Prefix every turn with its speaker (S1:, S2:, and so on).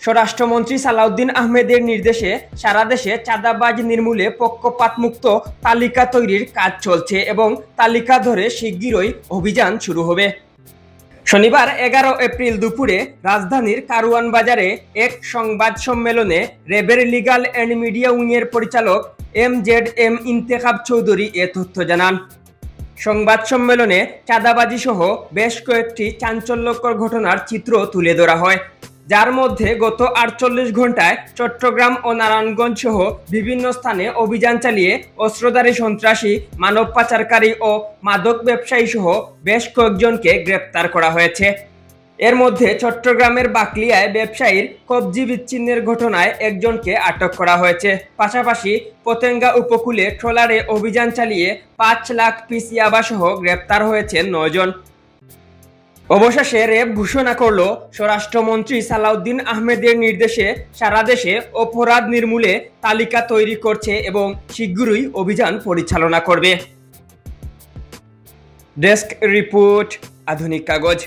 S1: স্বরাষ্ট্রমন্ত্রী সালাউদ্দিন আহমেদের নির্দেশে সারা দেশে চাঁদাবাজ নির্মূলে পক্ষপাতমুক্ত তালিকা তৈরির কাজ চলছে এবং তালিকা ধরে শিগগিরই অভিযান শুরু হবে। শনিবার 11 এপ্রিল দুপুরে রাজধানীর কারওয়ান বাজারে এক সংবাদ সম্মেলনে র্যাবের লিগ্যাল অ্যান্ড মিডিয়া উইংয়ের পরিচালক MZM ইন্তেখাব চৌধুরী এ তথ্য জানান। সংবাদ সম্মেলনে চাঁদাবাজি সহ বেশ কয়েকটি চাঞ্চল্যকর ঘটনার চিত্র তুলে ধরা হয়, যার মধ্যে গত 48 ঘন্টায় চট্টগ্রাম ও নারায়ণগঞ্জ সহ বিভিন্ন স্থানে অভিযান চালিয়ে অস্ত্রধারী সন্ত্রাসী, মানব পাচারকারী ও মাদক ব্যবসায়ী সহ বেশ কয়েকজনকে গ্রেপ্তার করা হয়েছে। এর মধ্যে চট্টগ্রামের বাকলিয়ায় ব্যবসায়ীর কবজি বিচ্ছিন্নের ঘটনায় একজনকে আটক করা হয়েছে। পাশাপাশি পতেঙ্গা উপকূলে ট্রলারে অভিযান চালিয়ে 5 লাখ পিস ইয়াবা সহ গ্রেপ্তার হয়েছেন 9 জন। অবশেষে র্যাব ঘোষণা করল, স্বরাষ্ট্রমন্ত্রী সালাউদ্দিন আহমেদের নির্দেশে সারা দেশে অপরাধ নির্মূলে তালিকা তৈরি করছে এবং শিগগিরই অভিযান পরিচালনা করবে। ডেস্ক রিপোর্ট, আধুনিক কাগজ।